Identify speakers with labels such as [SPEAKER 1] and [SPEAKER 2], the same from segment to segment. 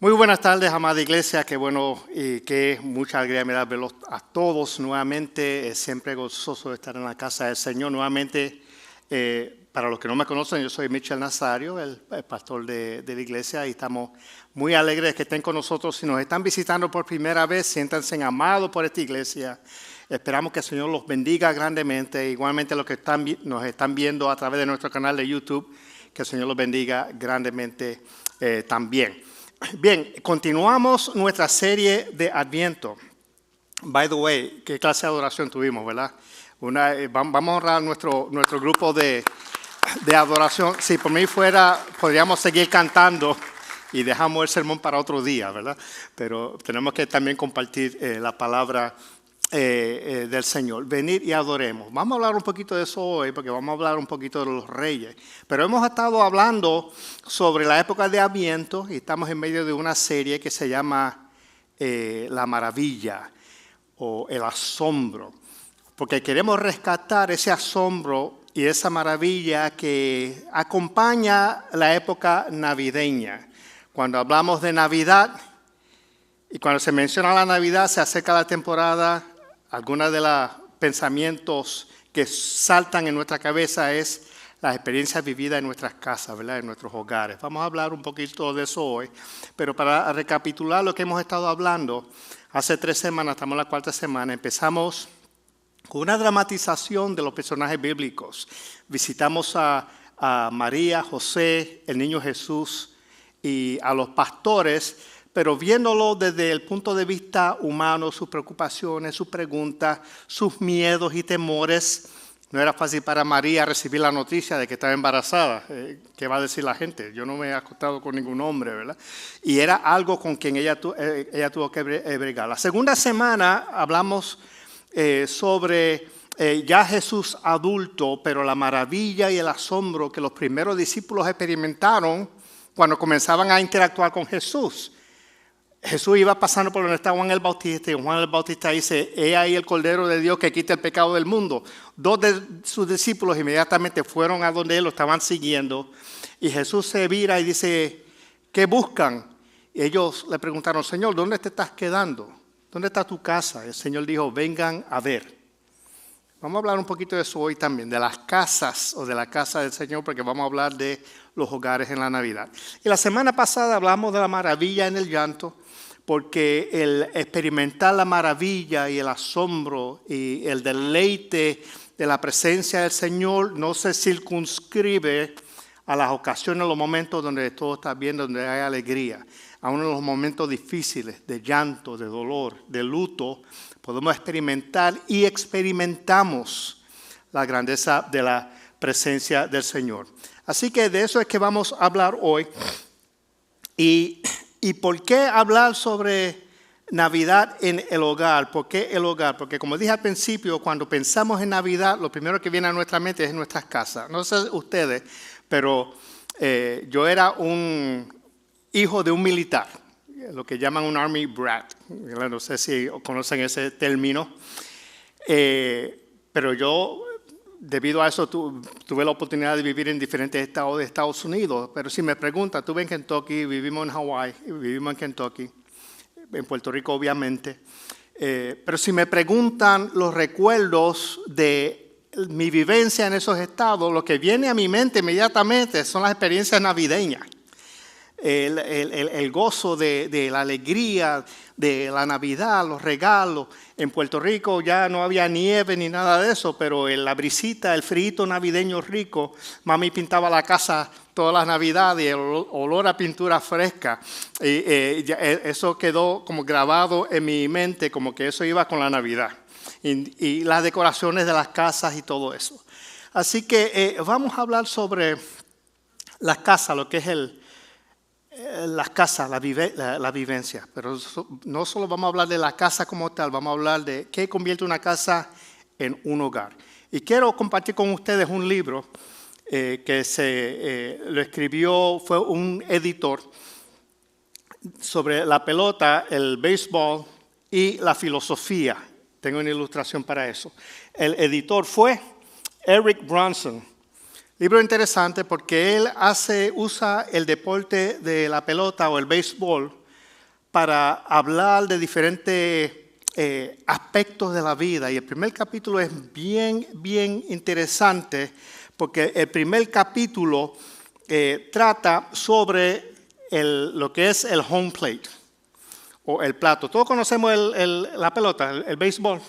[SPEAKER 1] Muy buenas tardes, amada iglesia. Qué bueno y qué mucha alegría me da verlos a todos nuevamente. Es siempre gozoso de estar en la casa del Señor. Nuevamente, para los que no me conocen, yo soy Michel Nazario, el pastor de la iglesia, y estamos muy alegres de que estén con nosotros. Si nos están visitando por primera vez, siéntanse amados por esta iglesia. Esperamos que el Señor los bendiga grandemente. Igualmente los que nos están viendo a través de nuestro canal de YouTube, que el Señor los bendiga grandemente también. Bien, continuamos nuestra serie de Adviento. By the way, ¿qué clase de adoración tuvimos, verdad? Vamos a honrar nuestro grupo de adoración. Si por mí fuera, podríamos seguir cantando y dejamos el sermón para otro día, ¿verdad? Pero tenemos que también compartir la palabra del Señor. Venid y adoremos. Vamos a hablar un poquito de eso hoy, porque vamos a hablar un poquito de los reyes. Pero hemos estado hablando sobre la época de Adviento y estamos en medio de una serie que se llama La Maravilla o El Asombro, porque queremos rescatar ese asombro y esa maravilla que acompaña la época navideña. Cuando hablamos de Navidad y cuando se menciona la Navidad, se acerca la temporada. Algunos de los pensamientos que saltan en nuestra cabeza es las experiencias vividas en nuestras casas, ¿verdad? En nuestros hogares. Vamos a hablar un poquito de eso hoy, pero para recapitular lo que hemos estado hablando, hace 3 semanas, estamos en la 4ª semana, empezamos con una dramatización de los personajes bíblicos. Visitamos a María, José, el niño Jesús y a los pastores, pero viéndolo desde el punto de vista humano, sus preocupaciones, sus preguntas, sus miedos y temores. No era fácil para María recibir la noticia de que estaba embarazada. ¿Qué va a decir la gente? Yo no me he acostado con ningún hombre, ¿verdad? Y era algo con quien ella tuvo que bregar. La 2ª semana hablamos sobre ya Jesús adulto, pero la maravilla y el asombro que los primeros discípulos experimentaron cuando comenzaban a interactuar con Jesús. Jesús iba pasando por donde estaba Juan el Bautista y Juan el Bautista dice: he ahí el Cordero de Dios que quita el pecado del mundo. 2 de sus discípulos inmediatamente fueron a donde él, lo estaban siguiendo, y Jesús se vira y dice: ¿qué buscan? Y ellos le preguntaron: Señor, ¿dónde te estás quedando? ¿Dónde está tu casa? El Señor dijo: vengan a ver. Vamos a hablar un poquito de eso hoy también, de las casas o de la casa del Señor, porque vamos a hablar de los hogares en la Navidad. Y la semana pasada hablamos de la maravilla en el llanto, porque el experimentar la maravilla y el asombro y el deleite de la presencia del Señor no se circunscribe a las ocasiones, los momentos donde todo está bien, donde hay alegría. Aún en los momentos difíciles de llanto, de dolor, de luto, podemos experimentar y experimentamos la grandeza de la presencia del Señor. Así que de eso es que vamos a hablar hoy. ¿Y por qué hablar sobre Navidad en el hogar? ¿Por qué el hogar? Porque como dije al principio, cuando pensamos en Navidad, lo primero que viene a nuestra mente es nuestras casas. No sé ustedes, pero yo era un hijo de un militar, lo que llaman un Army Brat. No sé si conocen ese término. Pero yo, debido a eso, tuve la oportunidad de vivir en diferentes estados de Estados Unidos. Pero si me preguntan, estuve en Kentucky, vivimos en Hawái, vivimos en Kentucky, en Puerto Rico obviamente. Pero si me preguntan los recuerdos de mi vivencia en esos estados, lo que viene a mi mente inmediatamente son las experiencias navideñas. El gozo de la alegría de la Navidad, los regalos. En Puerto Rico ya no había nieve ni nada de eso, pero la brisita, el frío navideño rico, mami pintaba la casa todas las Navidades y el olor a pintura fresca. Eso quedó como grabado en mi mente, como que eso iba con la Navidad. Y las decoraciones de las casas y todo eso. Así que vamos a hablar sobre las casas, lo que es las casas, la vivencia. Pero no solo vamos a hablar de la casa como tal, vamos a hablar de qué convierte una casa en un hogar. Y quiero compartir con ustedes un libro que lo escribió, fue un editor, sobre la pelota, el béisbol y la filosofía. Tengo una ilustración para eso. El editor fue Eric Bronson. Libro interesante porque él usa el deporte de la pelota o el béisbol para hablar de diferentes aspectos de la vida. Y el primer capítulo es bien interesante porque el primer capítulo trata sobre lo que es el home plate o el plato. Todos conocemos la pelota, el béisbol.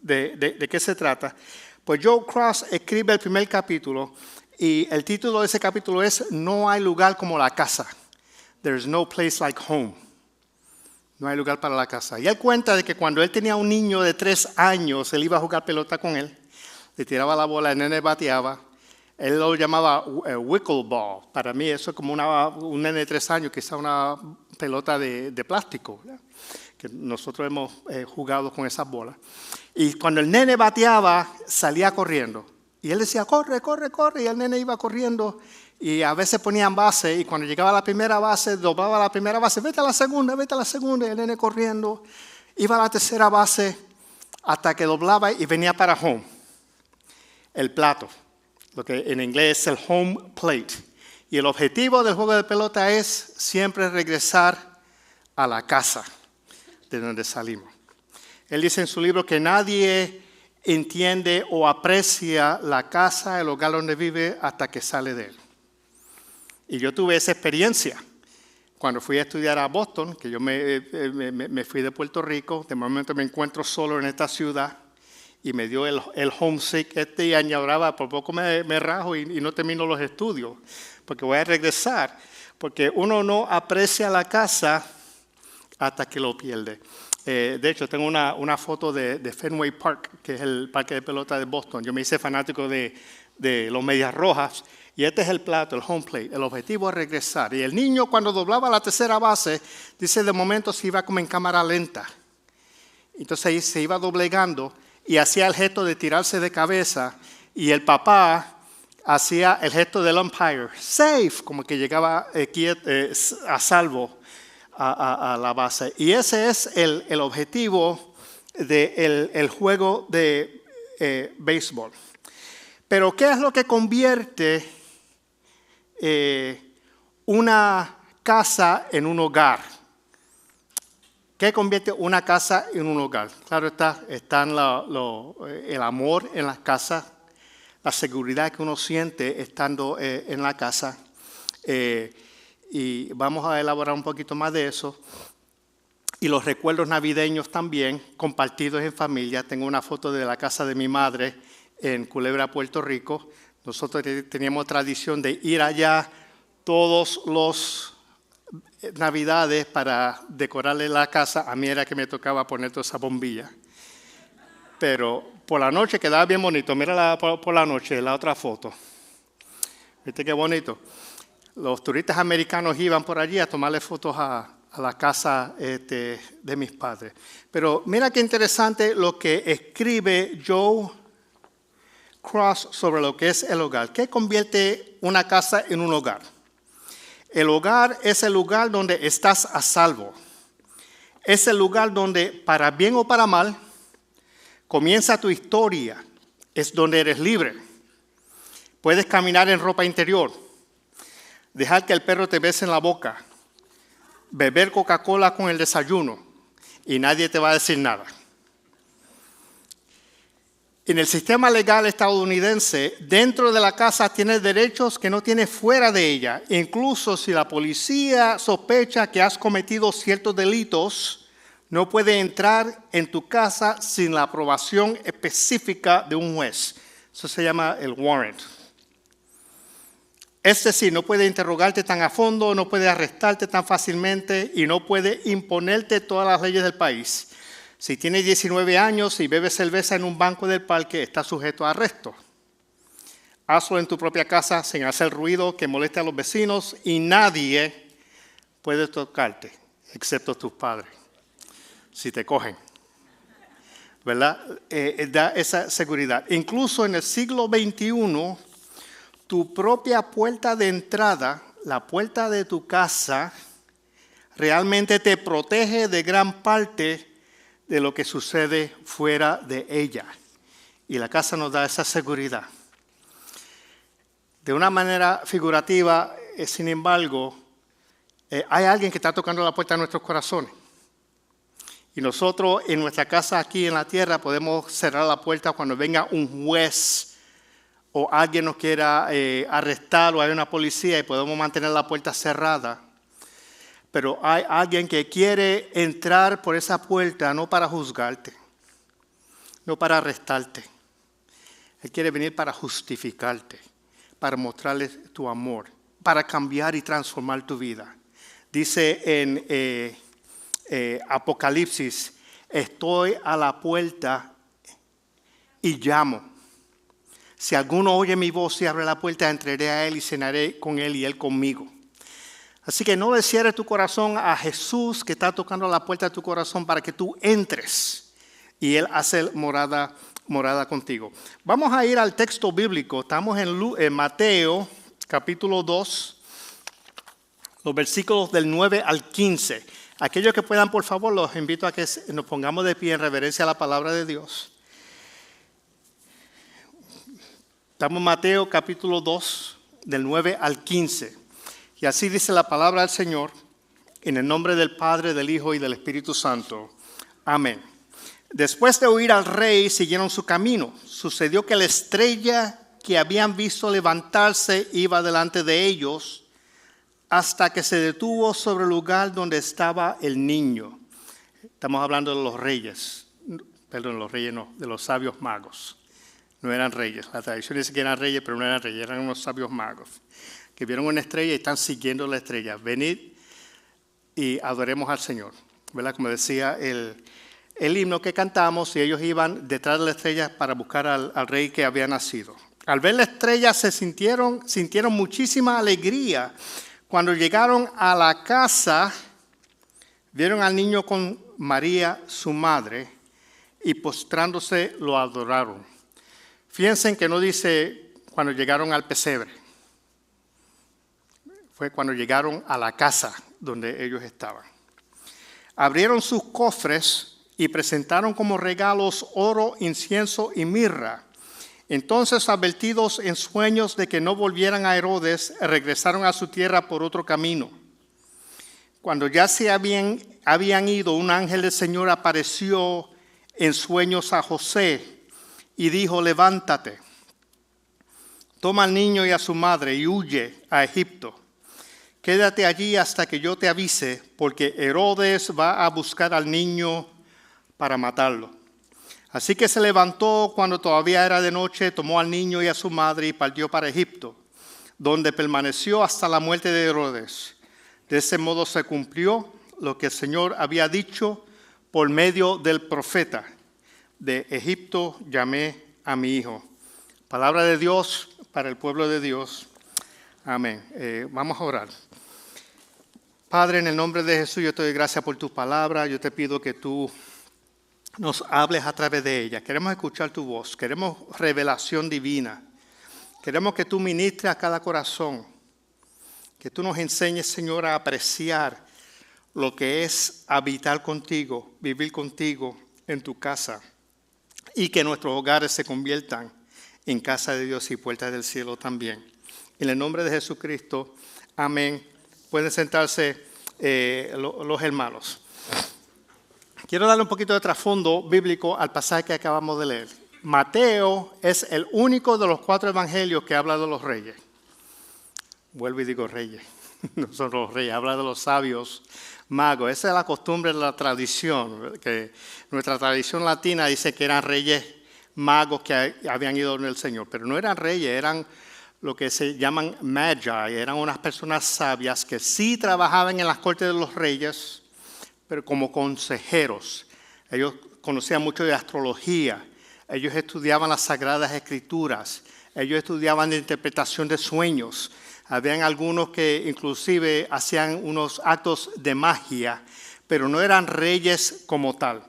[SPEAKER 1] ¿De qué se trata? Pues Joe Cross escribe el primer capítulo y el título de ese capítulo es No hay lugar como la casa. There's no place like home. No hay lugar para la casa. Y él cuenta de que cuando él tenía un niño de 3 años, él iba a jugar pelota con él, le tiraba la bola, el nene bateaba. Él lo llamaba wickleball. Para mí eso es como un nene de 3 años, quizá una pelota de plástico, ¿verdad? Que nosotros hemos jugado con esas bolas. Y cuando el nene bateaba, salía corriendo. Y él decía, corre, corre, corre. Y el nene iba corriendo. Y a veces ponían base. Y cuando llegaba a la primera base, doblaba la primera base. Vete a la segunda, vete a la segunda. Y el nene corriendo. Iba a la tercera base hasta que doblaba y venía para home. El plato. Lo que en inglés es el home plate. Y el objetivo del juego de pelota es siempre regresar a la casa de donde salimos. Él dice en su libro que nadie entiende o aprecia la casa, el hogar donde vive, hasta que sale de él. Y yo tuve esa experiencia cuando fui a estudiar a Boston, que yo me fui de Puerto Rico. De momento me encuentro solo en esta ciudad y me dio el homesick y añoraba, por poco me rajo y no termino los estudios, porque voy a regresar, porque uno no aprecia la casa hasta que lo pierde. De hecho, tengo una foto de Fenway Park, que es el parque de pelota de Boston. Yo me hice fanático de los Medias Rojas. Y este es el plato, el home plate. El objetivo es regresar. Y el niño, cuando doblaba la tercera base, dice, de momento se iba como en cámara lenta. Entonces ahí se iba doblegando y hacía el gesto de tirarse de cabeza. Y el papá hacía el gesto del umpire, safe, como que llegaba a salvo a la base. Y ese es el objetivo del juego de béisbol. Pero ¿qué es lo que convierte una casa en un hogar? ¿Qué convierte una casa en un hogar? Claro están el amor en las casas, la seguridad que uno siente estando en la casa. Y vamos a elaborar un poquito más de eso. Y los recuerdos navideños también, compartidos en familia. Tengo una foto de la casa de mi madre en Culebra, Puerto Rico. Nosotros teníamos tradición de ir allá todos los Navidades para decorarle la casa. A mí era que me tocaba poner toda esa bombilla. Pero por la noche quedaba bien bonito. Mírala por la noche, la otra foto. ¿Viste qué bonito? Los turistas americanos iban por allí a tomarle fotos a la casa de mis padres. Pero mira qué interesante lo que escribe Joe Cross sobre lo que es el hogar. ¿Qué convierte una casa en un hogar? El hogar es el lugar donde estás a salvo. Es el lugar donde, para bien o para mal, comienza tu historia. Es donde eres libre. Puedes caminar en ropa interior. Dejar que el perro te bese en la boca, beber Coca-Cola con el desayuno y nadie te va a decir nada. En el sistema legal estadounidense, dentro de la casa tienes derechos que no tienes fuera de ella. Incluso si la policía sospecha que has cometido ciertos delitos, no puede entrar en tu casa sin la aprobación específica de un juez. Eso se llama el warrant. Es decir, no puede interrogarte tan a fondo, no puede arrestarte tan fácilmente y no puede imponerte todas las leyes del país. Si tienes 19 años y bebes cerveza en un banco del parque, estás sujeto a arresto. Hazlo en tu propia casa sin hacer ruido que moleste a los vecinos y nadie puede tocarte, excepto tus padres, si te cogen. ¿Verdad? Da esa seguridad. Incluso en el siglo XXI, tu propia puerta de entrada, la puerta de tu casa, realmente te protege de gran parte de lo que sucede fuera de ella. Y la casa nos da esa seguridad. De una manera figurativa, sin embargo, hay alguien que está tocando la puerta de nuestros corazones. Y nosotros en nuestra casa aquí en la tierra podemos cerrar la puerta cuando venga un juez o alguien nos quiera arrestar o hay una policía y podemos mantener la puerta cerrada. Pero hay alguien que quiere entrar por esa puerta no para juzgarte, no para arrestarte. Él quiere venir para justificarte, para mostrarle tu amor, para cambiar y transformar tu vida. Dice en Apocalipsis, estoy a la puerta y llamo. Si alguno oye mi voz y abre la puerta, entraré a él y cenaré con él y él conmigo. Así que no le cierres tu corazón a Jesús que está tocando la puerta de tu corazón para que tú entres y él hace morada contigo. Vamos a ir al texto bíblico. Estamos en Mateo capítulo 2, los versículos del 9 al 15. Aquellos que puedan, por favor, los invito a que nos pongamos de pie en reverencia a la palabra de Dios. Estamos en Mateo capítulo 2, del 9 al 15. Y así dice la palabra del Señor, en el nombre del Padre, del Hijo y del Espíritu Santo. Amén. Después de oír al rey, siguieron su camino. Sucedió que la estrella que habían visto levantarse iba delante de ellos, hasta que se detuvo sobre el lugar donde estaba el niño. Estamos hablando de los reyes. Perdón, los reyes no, de los sabios magos. No eran reyes. La tradición dice que eran reyes, pero no eran reyes, eran unos sabios magos que vieron una estrella y están siguiendo la estrella. Venid y adoremos al Señor. ¿Verdad? Como decía el himno que cantamos, y ellos iban detrás de la estrella para buscar al rey que había nacido. Al ver la estrella se sintieron muchísima alegría. Cuando llegaron a la casa, vieron al niño con María, su madre, y postrándose lo adoraron. Fíjense que no dice cuando llegaron al pesebre. Fue cuando llegaron a la casa donde ellos estaban. Abrieron sus cofres y presentaron como regalos oro, incienso y mirra. Entonces, advertidos en sueños de que no volvieran a Herodes, regresaron a su tierra por otro camino. Cuando ya se habían ido, un ángel del Señor apareció en sueños a José y dijo: levántate, toma al niño y a su madre y huye a Egipto. Quédate allí hasta que yo te avise, porque Herodes va a buscar al niño para matarlo. Así que se levantó cuando todavía era de noche, tomó al niño y a su madre y partió para Egipto, donde permaneció hasta la muerte de Herodes. De ese modo se cumplió lo que el Señor había dicho por medio del profeta: de Egipto llamé a mi hijo. Palabra de Dios para el pueblo de Dios. Amén. Vamos a orar. Padre, en el nombre de Jesús, yo te doy gracias por tu palabra. Yo te pido que tú nos hables a través de ella. Queremos escuchar tu voz. Queremos revelación divina. Queremos que tú ministres a cada corazón. Que tú nos enseñes, Señor, a apreciar lo que es habitar contigo, vivir contigo en tu casa. Y que nuestros hogares se conviertan en casa de Dios y puertas del cielo también. En el nombre de Jesucristo, amén. Pueden sentarse los hermanos. Quiero darle un poquito de trasfondo bíblico al pasaje que acabamos de leer. Mateo es el único de los 4 evangelios que habla de los reyes. Vuelvo y digo reyes, no son los reyes, habla de los sabios magos. Esa es la costumbre de la tradición, que nuestra tradición latina dice que eran reyes magos que habían ido con el Señor, pero no eran reyes, eran lo que se llaman magi, eran unas personas sabias que sí trabajaban en las cortes de los reyes, pero como consejeros. Ellos conocían mucho de astrología, ellos estudiaban las Sagradas Escrituras, ellos estudiaban de interpretación de sueños. Habían algunos que inclusive hacían unos actos de magia, pero no eran reyes como tal.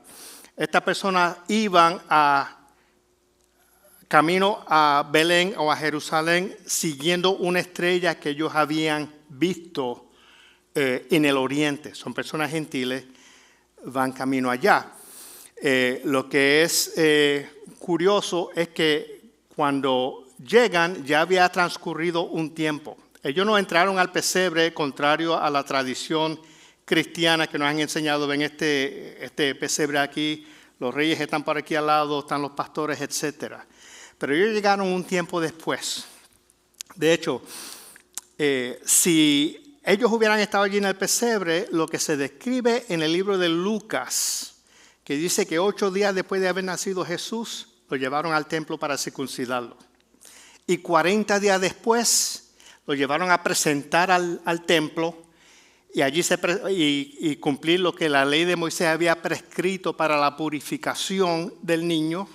[SPEAKER 1] Estas personas iban camino a Belén o a Jerusalén siguiendo una estrella que ellos habían visto en el oriente. Son personas gentiles, van camino allá. Lo que es curioso es que cuando llegan ya había transcurrido un tiempo. Ellos no entraron al pesebre contrario a la tradición cristiana que nos han enseñado. Ven este pesebre aquí, los reyes están por aquí al lado, están los pastores, etc. Pero ellos llegaron un tiempo después. De hecho, si ellos hubieran estado allí en el pesebre, lo que se describe en el libro de Lucas, que dice que 8 días después de haber nacido Jesús, lo llevaron al templo para circuncidarlo. Y 40 días después, lo llevaron a presentar al templo y allí y cumplir lo que la ley de Moisés había prescrito para la purificación del niño.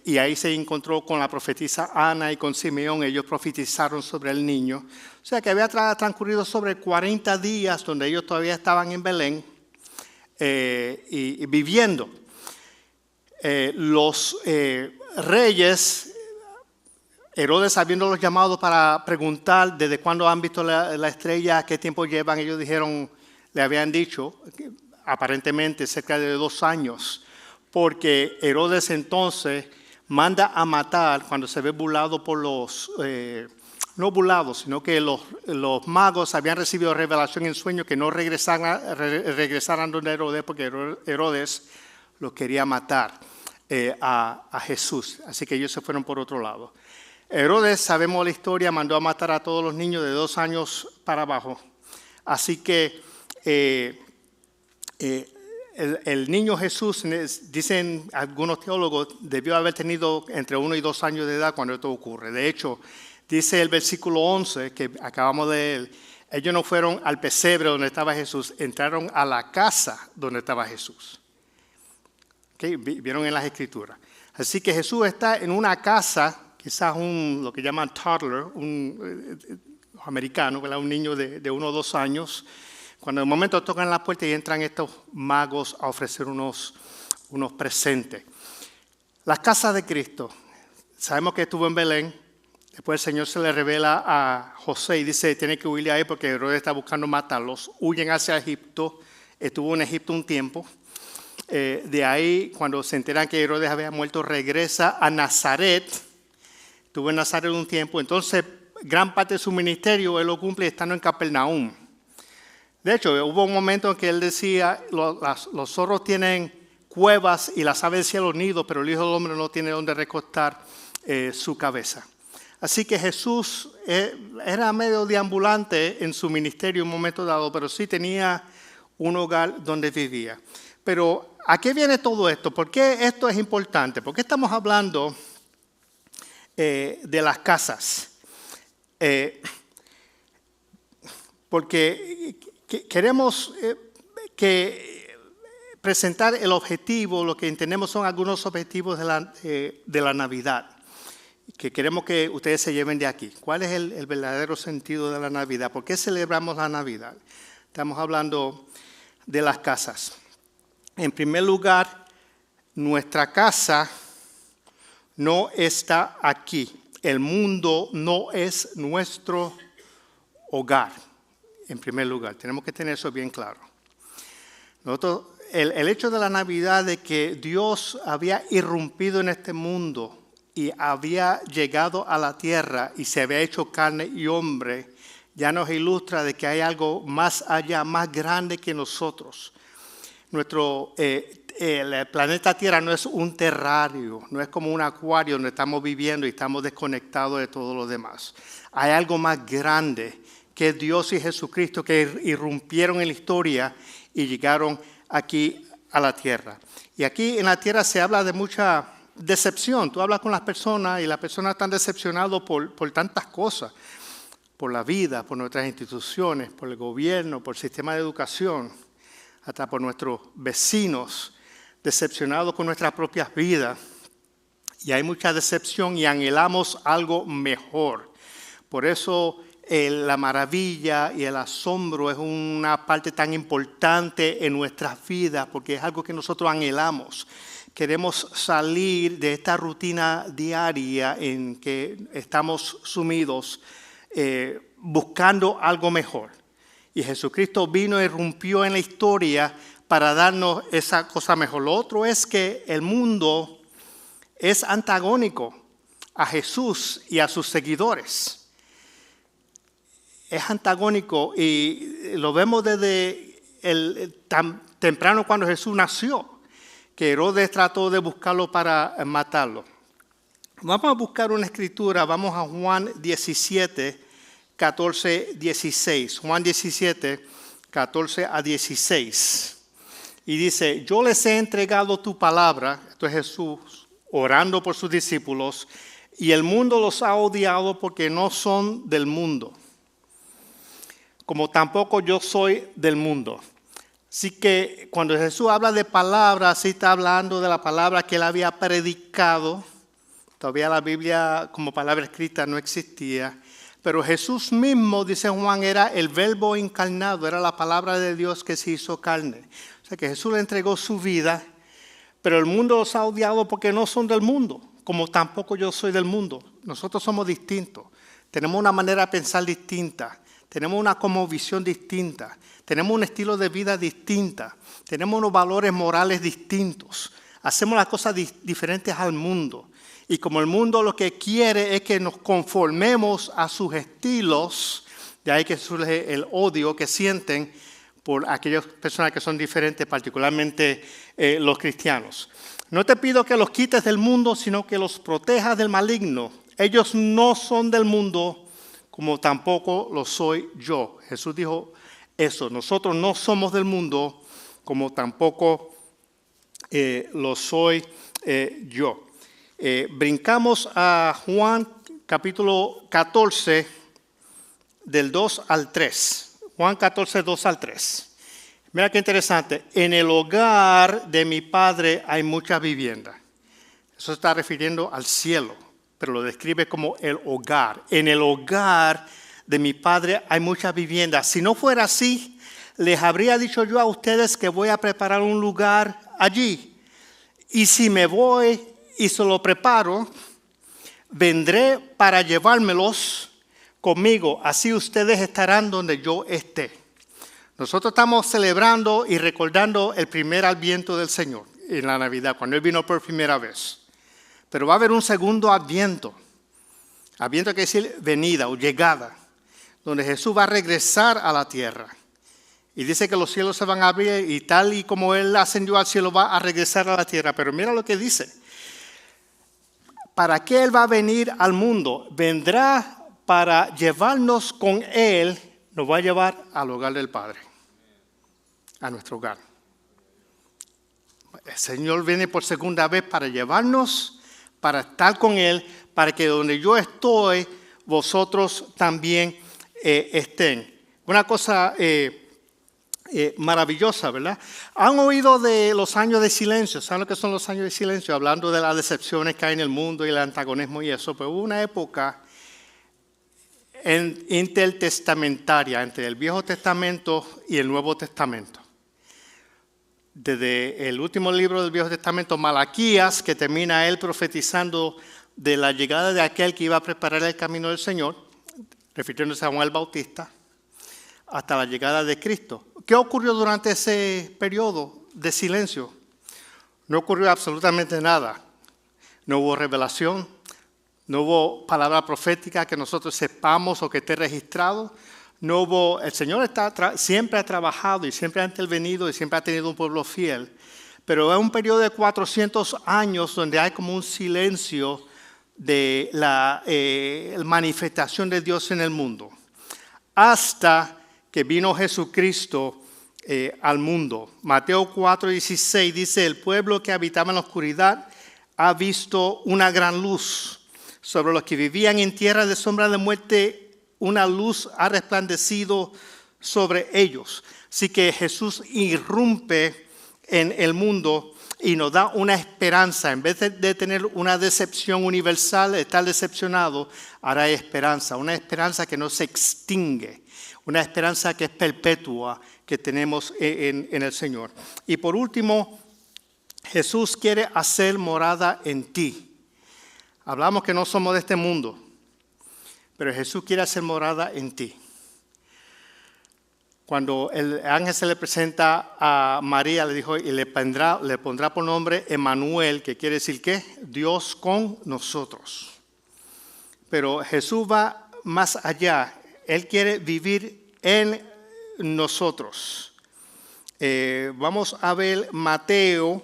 [SPEAKER 1] Y ahí se encontró con la profetisa Ana y con Simeón. Ellos profetizaron sobre el niño. O sea que había transcurrido sobre 40 días donde ellos todavía estaban en Belén y viviendo. Los reyes, Herodes habiéndolos llamado para preguntar desde cuándo han visto la estrella, qué tiempo llevan, ellos dijeron, le habían dicho, aparentemente cerca de 2 años. Porque Herodes entonces manda a matar cuando se ve burlado por no burlados, sino que los magos habían recibido revelación en sueño que no regresaran donde Herodes, porque Herodes los quería matar a Jesús. Así que ellos se fueron por otro lado. Herodes, sabemos la historia, mandó a matar a todos los niños de 2 años para abajo. Así que el niño Jesús, dicen algunos teólogos, debió haber tenido entre 1 y 2 años de edad cuando esto ocurre. De hecho, dice el versículo 11 que acabamos de leer, ellos no fueron al pesebre donde estaba Jesús, entraron a la casa donde estaba Jesús. ¿Okay? Vieron en las Escrituras. Así que Jesús está en una casa, quizás lo que llaman toddler, un americano, ¿verdad? Un niño de 1 o 2 años. Cuando de momento tocan la puerta y entran estos magos a ofrecer unos presentes. Las casas de Cristo. Sabemos que estuvo en Belén. Después el Señor se le revela a José y dice, tiene que huirle ahí porque Herodes está buscando matarlos. Huyen hacia Egipto. Estuvo en Egipto un tiempo. De ahí, cuando se enteran que Herodes había muerto, regresa a Nazaret. Estuvo en Nazaret un tiempo. Entonces, gran parte de su ministerio él lo cumple estando en Capernaum. De hecho, hubo un momento en que él decía, los zorros tienen cuevas y las aves del cielo nidos, pero el Hijo del Hombre no tiene donde recostar su cabeza. Así que Jesús era medio deambulante en su ministerio en un momento dado, pero sí tenía un hogar donde vivía. Pero, ¿a qué viene todo esto? ¿Por qué esto es importante? ¿Por qué estamos hablando de las casas? Porque queremos presentar el objetivo, lo que entendemos son algunos objetivos de la Navidad, que queremos que ustedes se lleven de aquí. ¿Cuál es el verdadero sentido de la Navidad? ¿Por qué celebramos la Navidad? Estamos hablando de las casas. En primer lugar, nuestra casa no está aquí. El mundo no es nuestro hogar. En primer lugar, tenemos que tener eso bien claro. Nosotros, el hecho de la Navidad, de que Dios había irrumpido en este mundo y había llegado a la tierra y se había hecho carne y hombre, ya nos ilustra de que hay algo más allá, más grande que nosotros. El planeta Tierra no es un terrario, no es como un acuario donde estamos viviendo y estamos desconectados de todo lo demás. Hay algo más grande que Dios y Jesucristo que irrumpieron en la historia y llegaron aquí a la tierra. Y aquí en la tierra se habla de mucha decepción. Tú hablas con las personas y las personas están decepcionadas por tantas cosas. Por la vida, por nuestras instituciones, por el gobierno, por el sistema de educación, hasta por nuestros vecinos, decepcionados con nuestras propias vidas. Y hay mucha decepción y anhelamos algo mejor. Por eso la maravilla y el asombro es una parte tan importante en nuestras vidas, porque es algo que nosotros anhelamos. Queremos salir de esta rutina diaria en que estamos sumidos buscando algo mejor. Y Jesucristo vino y irrumpió en la historia para darnos esa cosa mejor. Lo otro es que el mundo es antagónico a Jesús y a sus seguidores. es antagónico y lo vemos desde tan temprano cuando Jesús nació, que Herodes trató de buscarlo para matarlo. Vamos a buscar una escritura, vamos a Juan 17, 14, 16. Juan 17, 14 a 16. Y dice, yo les he entregado tu palabra, esto es Jesús orando por sus discípulos, y el mundo los ha odiado porque no son del mundo, como tampoco yo soy del mundo. Así que cuando Jesús habla de palabra, sí está hablando de la palabra que él había predicado. Todavía la Biblia como palabra escrita no existía. Pero Jesús mismo, dice Juan, era el verbo encarnado, era la palabra de Dios que se hizo carne. O sea que Jesús le entregó su vida, pero el mundo los ha odiado porque no son del mundo, como tampoco yo soy del mundo. Nosotros somos distintos, tenemos una manera de pensar distinta, tenemos una cosmovisión distinta, tenemos un estilo de vida distinta, tenemos unos valores morales distintos, hacemos las cosas diferentes al mundo. Y como el mundo lo que quiere es que nos conformemos a sus estilos, de ahí que surge el odio que sienten por aquellas personas que son diferentes, particularmente los cristianos. No te pido que los quites del mundo, sino que los protejas del maligno. Ellos no son del mundo, como tampoco lo soy yo. Jesús dijo eso, nosotros no somos del mundo, como tampoco lo soy yo. Brincamos a Juan capítulo 14, del 2 al 3. Juan 14, 2 al 3. Mira qué interesante. En el hogar de mi Padre hay mucha vivienda. Eso está refiriendo al cielo, pero lo describe como el hogar. En el hogar de mi Padre hay mucha vivienda. Si no fuera así, les habría dicho yo a ustedes que voy a preparar un lugar allí. Y si me voy y se lo preparo, vendré para llevármelos conmigo, así ustedes estarán donde yo esté. Nosotros estamos celebrando y recordando el primer adviento del Señor en la Navidad, cuando Él vino por primera vez. Pero va a haber un segundo adviento. Adviento quiere decir venida o llegada, donde Jesús va a regresar a la tierra. Y dice que los cielos se van a abrir y tal y como Él ascendió al cielo va a regresar a la tierra. Pero mira lo que dice. ¿Para qué Él va a venir al mundo? Vendrá para llevarnos con Él, nos va a llevar al hogar del Padre, a nuestro hogar. El Señor viene por segunda vez para llevarnos, para estar con Él, para que donde yo estoy, vosotros también estén. Una cosa maravillosa, ¿verdad? Han oído de los años de silencio. ¿Saben lo que son los años de silencio? Hablando de las decepciones que hay en el mundo y el antagonismo y eso. Pero hubo una época intertestamentaria entre el Viejo Testamento y el Nuevo Testamento. Desde el último libro del Viejo Testamento, Malaquías, que termina él profetizando de la llegada de aquel que iba a preparar el camino del Señor, refiriéndose a Juan el Bautista, hasta la llegada de Cristo. ¿Qué ocurrió durante ese periodo de silencio? No ocurrió absolutamente nada. No hubo revelación, no hubo palabra profética que nosotros sepamos o que esté registrado. No hubo, el Señor siempre ha trabajado y siempre ha intervenido y siempre ha tenido un pueblo fiel. Pero es un periodo de 400 años donde hay como un silencio de la manifestación de Dios en el mundo. Hasta que vino Jesucristo al mundo. Mateo 4:16 dice, el pueblo que habitaba en la oscuridad ha visto una gran luz. Sobre los que vivían en tierra de sombra de muerte, una luz ha resplandecido sobre ellos. Así que Jesús irrumpe en el mundo y nos da una esperanza. En vez de tener una decepción universal, estar decepcionado, ahora hay esperanza. Una esperanza que no se extingue. Una esperanza que es perpetua que tenemos en el Señor. Y por último, Jesús quiere hacer morada en ti. Hablamos que no somos de este mundo, pero Jesús quiere hacer morada en ti. Cuando el ángel se le presenta a María, le dijo, y le pondrá por nombre Emmanuel, que quiere decir ¿qué? Dios con nosotros. Pero Jesús va más allá. Él quiere vivir en nosotros. Vamos a ver Juan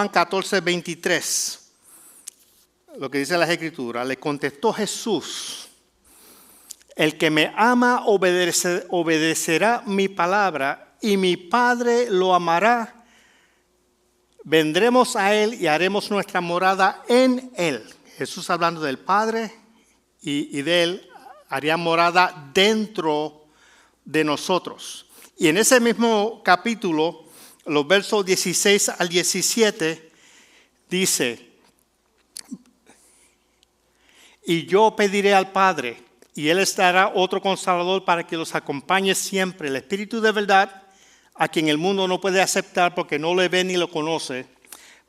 [SPEAKER 1] 14, 23. Lo que dice las Escrituras. Le contestó Jesús: el que me ama obedecerá mi palabra, y mi Padre lo amará. Vendremos a Él y haremos nuestra morada en Él. Jesús hablando del Padre y de Él, haría morada dentro de nosotros. Y en ese mismo capítulo, los versos 16 al 17, dice: y yo pediré al Padre, y Él les dará otro Consolador para que los acompañe siempre, el Espíritu de verdad, a quien el mundo no puede aceptar porque no le ve ni lo conoce,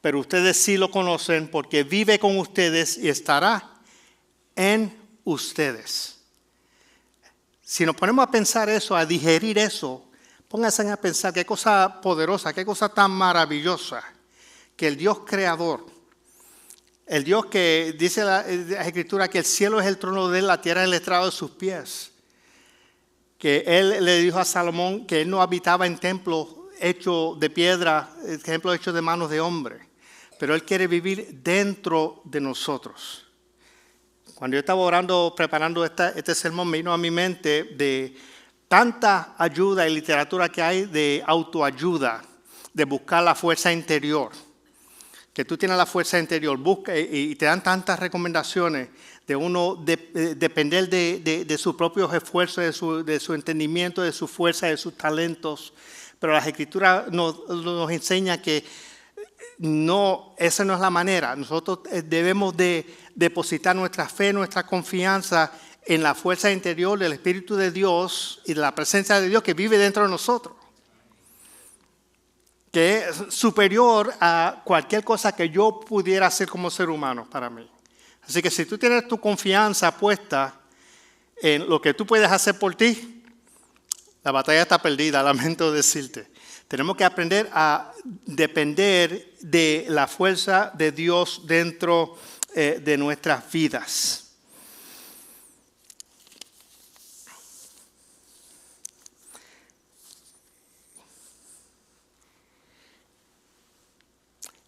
[SPEAKER 1] pero ustedes sí lo conocen porque vive con ustedes y estará en ustedes. Si nos ponemos a pensar eso, a digerir eso, pónganse a pensar qué cosa poderosa, qué cosa tan maravillosa, que el Dios creador, el Dios que dice la Escritura que el cielo es el trono de Él, la tierra es el estrado de sus pies, que Él le dijo a Salomón que Él no habitaba en templos hechos de piedra, templos hechos de manos de hombre, pero Él quiere vivir dentro de nosotros. Cuando yo estaba orando, preparando este sermón, me vino a mi mente de tanta ayuda y literatura que hay de autoayuda, de buscar la fuerza interior. Que tú tienes la fuerza interior, busca y te dan tantas recomendaciones de uno depender de sus propios esfuerzos, de su entendimiento, de su fuerza, de sus talentos. Pero las Escrituras nos enseñan que no, esa no es la manera. Nosotros debemos de depositar nuestra fe, nuestra confianza en la fuerza interior del Espíritu de Dios y de la presencia de Dios que vive dentro de nosotros, que es superior a cualquier cosa que yo pudiera hacer como ser humano para mí. Así que si tú tienes tu confianza puesta en lo que tú puedes hacer por ti, la batalla está perdida, lamento decirte. Tenemos que aprender a depender de la fuerza de Dios dentro de nuestras vidas.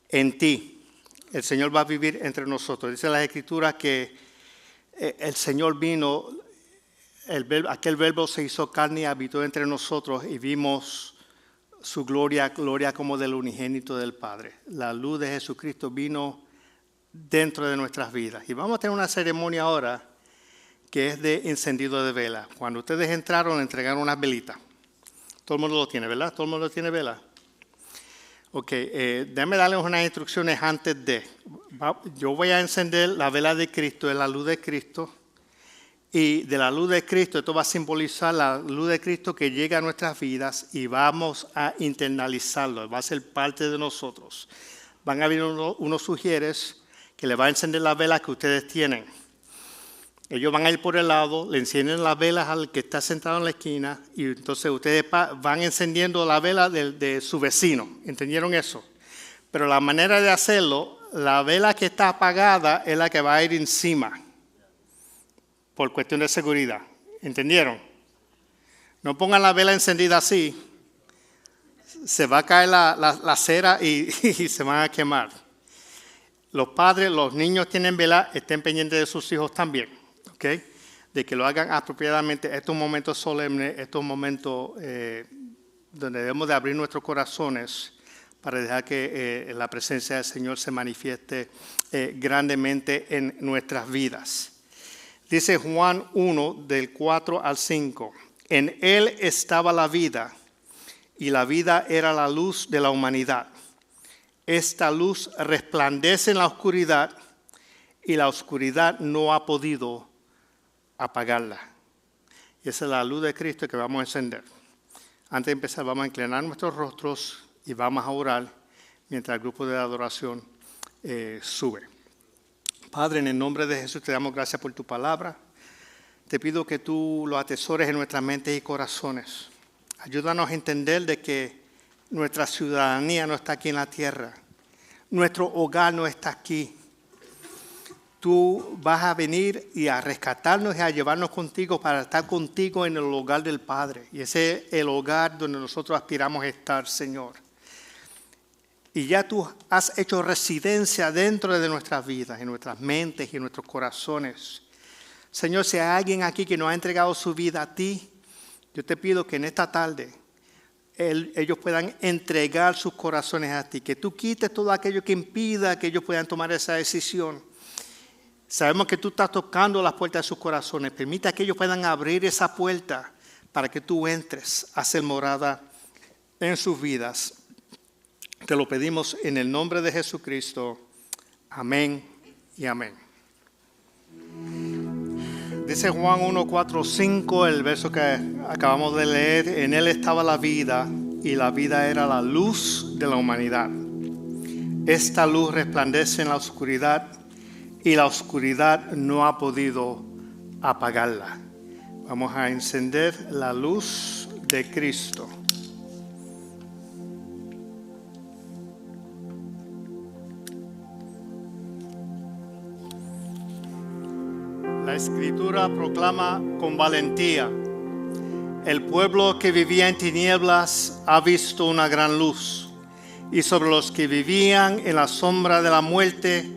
[SPEAKER 1] En ti, el Señor va a vivir entre nosotros. Dice la Escritura que el Señor vino, aquel verbo se hizo carne y habitó entre nosotros y vimos su gloria como del unigénito del Padre. La luz de Jesucristo vino dentro de nuestras vidas. Y vamos a tener una ceremonia ahora que es de encendido de vela. Cuando ustedes entraron, entregaron unas velitas. Todo el mundo lo tiene, ¿verdad? Todo el mundo tiene vela. Ok, déjame darles unas instrucciones antes de. Yo voy a encender la vela de Cristo, es la luz de Cristo. Y de la luz de Cristo, esto va a simbolizar la luz de Cristo que llega a nuestras vidas y vamos a internalizarlo, va a ser parte de nosotros. Van a venir unos sugieres que le van a encender las velas que ustedes tienen. Ellos van a ir por el lado, le encienden las velas al que está sentado en la esquina y entonces ustedes van encendiendo la vela de su vecino. ¿Entendieron eso? Pero la manera de hacerlo, la vela que está apagada es la que va a ir encima por cuestión de seguridad. ¿Entendieron? No pongan la vela encendida así. Se va a caer la cera y se van a quemar. Los padres, los niños tienen vela, estén pendientes de sus hijos también. ¿Okay? De que lo hagan apropiadamente. Estos momentos solemnes, estos momentos donde debemos de abrir nuestros corazones para dejar que la presencia del Señor se manifieste grandemente en nuestras vidas. Dice Juan 1, del 4 al 5. En Él estaba la vida, y la vida era la luz de la humanidad. Esta luz resplandece en la oscuridad, y la oscuridad no ha podido apagarla. Y esa es la luz de Cristo que vamos a encender. Antes de empezar, vamos a inclinar nuestros rostros y vamos a orar mientras el grupo de adoración sube. Padre, en el nombre de Jesús te damos gracias por tu palabra. Te pido que tú lo atesores en nuestras mentes y corazones. Ayúdanos a entender de que nuestra ciudadanía no está aquí en la tierra. Nuestro hogar no está aquí. tú vas a venir y a rescatarnos y a llevarnos contigo para estar contigo en el hogar del Padre. Y ese es el hogar donde nosotros aspiramos a estar, Señor. Y ya tú has hecho residencia dentro de nuestras vidas, en nuestras mentes y en nuestros corazones. Señor, si hay alguien aquí que no ha entregado su vida a ti, yo te pido que en esta tarde ellos puedan entregar sus corazones a ti, que tú quites todo aquello que impida que ellos puedan tomar esa decisión. Sabemos que tú estás tocando las puertas de sus corazones. Permita que ellos puedan abrir esa puerta para que tú entres a hacer morada en sus vidas. Te lo pedimos en el nombre de Jesucristo. Amén y amén. Dice Juan 1, 4, 5, el verso que acabamos de leer. En él estaba la vida y la vida era la luz de la humanidad. Esta luz resplandece en la oscuridad y la oscuridad no ha podido apagarla. Vamos a encender la luz de Cristo. La Escritura proclama con valentía: el pueblo que vivía en tinieblas ha visto una gran luz, y sobre los que vivían en la sombra de la muerte,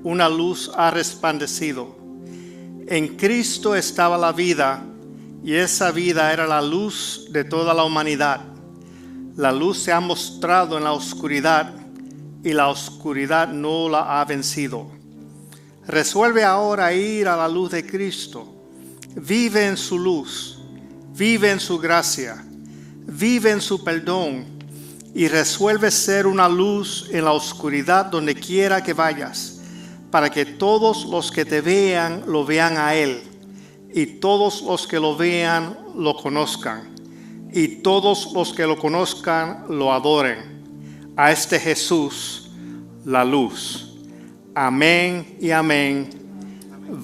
[SPEAKER 1] una luz ha resplandecido. En Cristo estaba la vida, y esa vida era la luz de toda la humanidad. La luz se ha mostrado en la oscuridad, y la oscuridad no la ha vencido. Resuelve ahora ir a la luz de Cristo. Vive en su luz, vive en su gracia, vive en su perdón y resuelve ser una luz en la oscuridad donde quiera que vayas, para que todos los que te vean lo vean a Él, y todos los que lo vean lo conozcan, y todos los que lo conozcan lo adoren. A este Jesús, la luz. Amén y amén.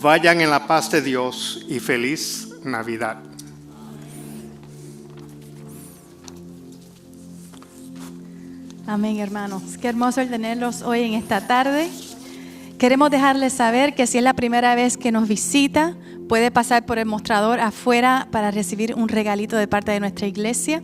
[SPEAKER 1] Vayan en la paz de Dios y feliz Navidad.
[SPEAKER 2] Amén, hermanos. Qué hermoso el tenerlos hoy en esta tarde. Queremos dejarles saber que si es la primera vez que nos visita, puede pasar por el mostrador afuera para recibir un regalito de parte de nuestra iglesia.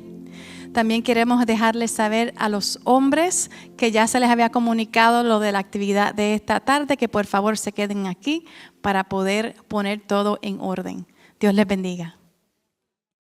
[SPEAKER 2] También queremos dejarles saber a los hombres que ya se les había comunicado lo de la actividad de esta tarde, que por favor se queden aquí para poder poner todo en orden. Dios les bendiga.